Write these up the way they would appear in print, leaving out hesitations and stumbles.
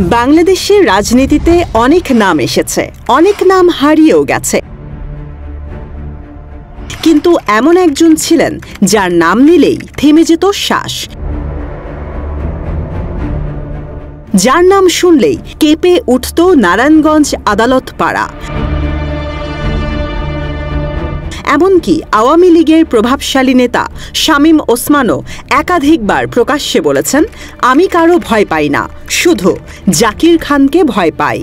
বাংলাদেশের রাজনীতিতে অনেক নাম এসেছে, অনেক নাম হারিয়েও গেছে, কিন্তু এমন একজন ছিলেন যার নাম নিলেই থেমে যেত শ্বাস, যার নাম শুনলেই কেঁপে উঠত নারায়ণগঞ্জ আদালত পাড়া। এমনকি আওয়ামী লীগের প্রভাবশালী নেতা শামীম ওসমানও একাধিকবার প্রকাশ্যে বলেছেন, আমি কারো ভয় পাই না, শুধু জাকির খানকে ভয় পাই।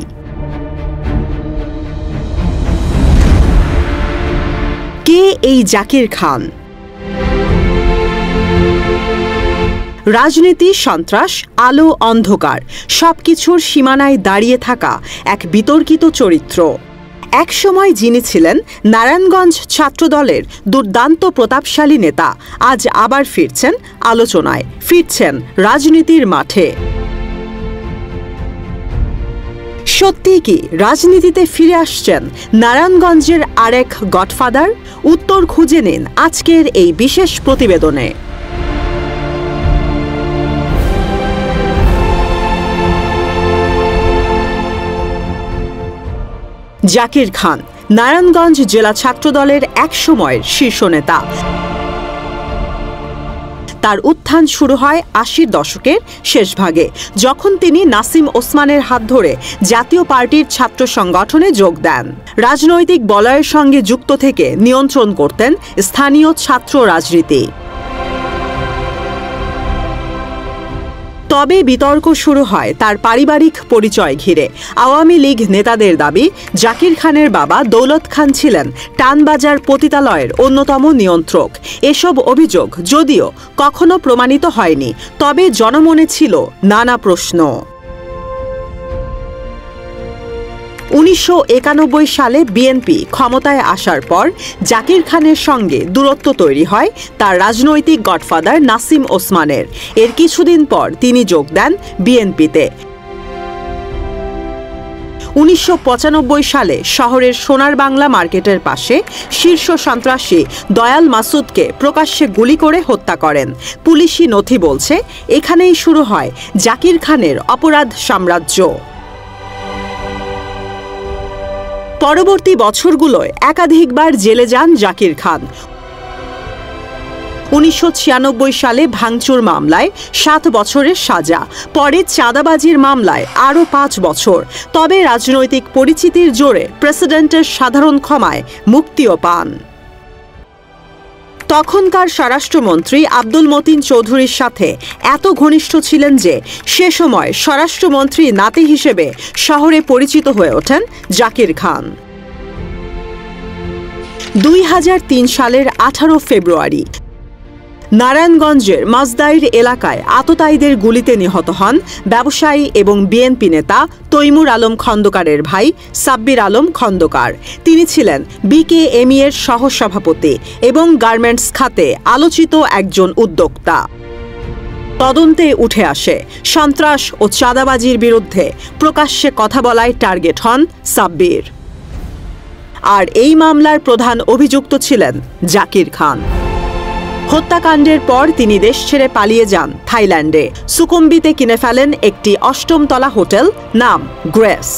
কে এই জাকির খান? রাজনীতি, সন্ত্রাস, আলো অন্ধকার সবকিছুর সীমানায় দাঁড়িয়ে থাকা এক বিতর্কিত চরিত্র। একসময় যিনি ছিলেন নারায়ণগঞ্জ ছাত্রদলের দুর্দান্ত প্রতাপশালী নেতা, আজ আবার ফিরছেন আলোচনায়, ফিরছেন রাজনীতির মাঠে। সত্যি কি রাজনীতিতে ফিরে আসছেন নারায়ণগঞ্জের আরেক গডফাদার? উত্তর খুঁজে নিন আজকের এই বিশেষ প্রতিবেদনে। জাকির খান নারায়ণগঞ্জ জেলা ছাত্রদলের এক সময়ের শীর্ষ নেতা। তার উত্থান শুরু হয় ৮০-র দশকের শেষভাগে, যখন তিনি নাসিম ওসমানের হাত ধরে জাতীয় পার্টির ছাত্র সংগঠনে যোগ দেন। রাজনৈতিক বলয়ের সঙ্গে যুক্ত থেকে নিয়ন্ত্রণ করতেন স্থানীয় ছাত্র রাজনীতি। তবে বিতর্ক শুরু হয় তার পারিবারিক পরিচয় ঘিরে। আওয়ামী লীগ নেতাদের দাবি, জাকির খানের বাবা দৌলত খান ছিলেন টানবাজার পতিতালয়ের অন্যতম নিয়ন্ত্রক। এসব অভিযোগ যদিও কখনো প্রমাণিত হয়নি, তবে জনমনে ছিল নানা প্রশ্ন। ১৯৯১ সালে বিএনপি ক্ষমতায় আসার পর জাকির খানের সঙ্গে দূরত্ব তৈরি হয় তার রাজনৈতিক গডফাদার নাসিম ওসমানের। এর কিছুদিন পর তিনি যোগ দেন বিএনপিতে। ১৯৯৫ সালে শহরের সোনার বাংলা মার্কেটের পাশে শীর্ষ সন্ত্রাসী দয়াল মাসুদকে প্রকাশ্যে গুলি করে হত্যা করেন। পুলিশি নথি বলছে এখানেই শুরু হয় জাকির খানের অপরাধ সাম্রাজ্য। পরবর্তী বছরগুলোয় একাধিকবার জেলে যান জাকির খান। ১৯৯৬ সালে ভাঙচুর মামলায় ৭ বছরের সাজা, পরে চাঁদাবাজির মামলায় আরও ৫ বছর। তবে রাজনৈতিক পরিচিতির জোরে প্রেসিডেন্টের সাধারণ ক্ষমায় মুক্তিও পান। তখনকার স্বরাষ্ট্রমন্ত্রী আব্দুল মতিন চৌধুরীর সাথে এত ঘনিষ্ঠ ছিলেন যে সে সময় স্বরাষ্ট্রমন্ত্রী নাতি হিসেবে শহরে পরিচিত হয়ে ওঠেন জাকির খান। ২০০৩ সালের ১৮ ফেব্রুয়ারি নারায়ণগঞ্জের মাজদাইর এলাকায় আততায়ীদের গুলিতে নিহত হন ব্যবসায়ী এবং বিএনপি নেতা তৈমুর আলম খন্দকারের ভাই সাব্বির আলম খন্দকার। তিনি ছিলেন বিকেএমই এর সহসভাপতি এবং গার্মেন্টস খাতে আলোচিত একজন উদ্যোক্তা। তদন্তে উঠে আসে সন্ত্রাস ও চাঁদাবাজির বিরুদ্ধে প্রকাশ্যে কথা বলায় টার্গেট হন সাব্বির। আর এই মামলার প্রধান অভিযুক্ত ছিলেন জাকির খান। হত্যাকাণ্ডের পর তিনি দেশ ছেড়ে পালিয়ে যান থাইল্যান্ডে। সুকুম্বিতে কিনে ফেলেন একটি ৮ম তলা হোটেল, নাম গ্রেস।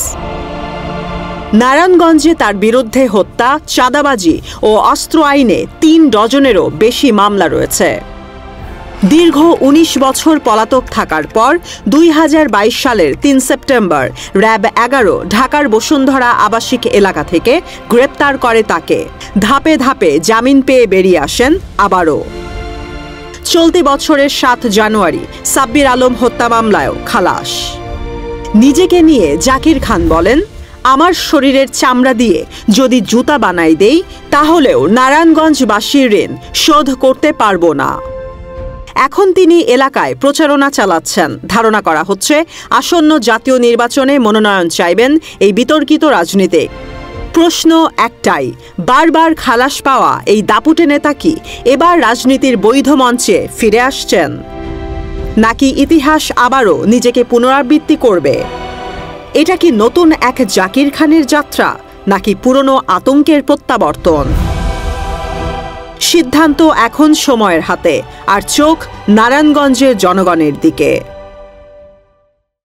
নারায়ণগঞ্জে তার বিরুদ্ধে হত্যা, চাঁদাবাজি ও অস্ত্র আইনে ৩ ডজনেরও বেশি মামলা রয়েছে। দীর্ঘ ১৯ বছর পলাতক থাকার পর ২০২২ সালের ৩ সেপ্টেম্বর র‍্যাব ১১ ঢাকার বসুন্ধরা আবাসিক এলাকা থেকে গ্রেপ্তার করে তাকে। ধাপে ধাপে জামিন পেয়ে বেরিয়ে আসেন আবারও। চলতি বছরের ৭ জানুয়ারি সাব্বির আলম হত্যা মামলায়ও খালাস। নিজেকে নিয়ে জাকির খান বলেন, আমার শরীরের চামড়া দিয়ে যদি জুতা বানাই দেই তাহলেও নারায়ণগঞ্জবাসীর ঋণ শোধ করতে পারবো না। এখন তিনি এলাকায় প্রচারণা চালাচ্ছেন। ধারণা করা হচ্ছে আসন্ন জাতীয় নির্বাচনে মনোনয়ন চাইবেন এই বিতর্কিত রাজনীতিক। প্রশ্ন একটাই, বারবার খালাস পাওয়া এই দাপুটে নেতা কি এবার রাজনীতির বৈধ মঞ্চে ফিরে আসছেন, নাকি ইতিহাস আবারও নিজেকে পুনরাবৃত্তি করবে? এটা কি নতুন এক জাকির খানের যাত্রা, নাকি পুরনো আতঙ্কের প্রত্যাবর্তন? সিদ্ধান্ত এখন সময়ের হাতে, আর চোখ নারায়ণগঞ্জের জনগণের দিকে।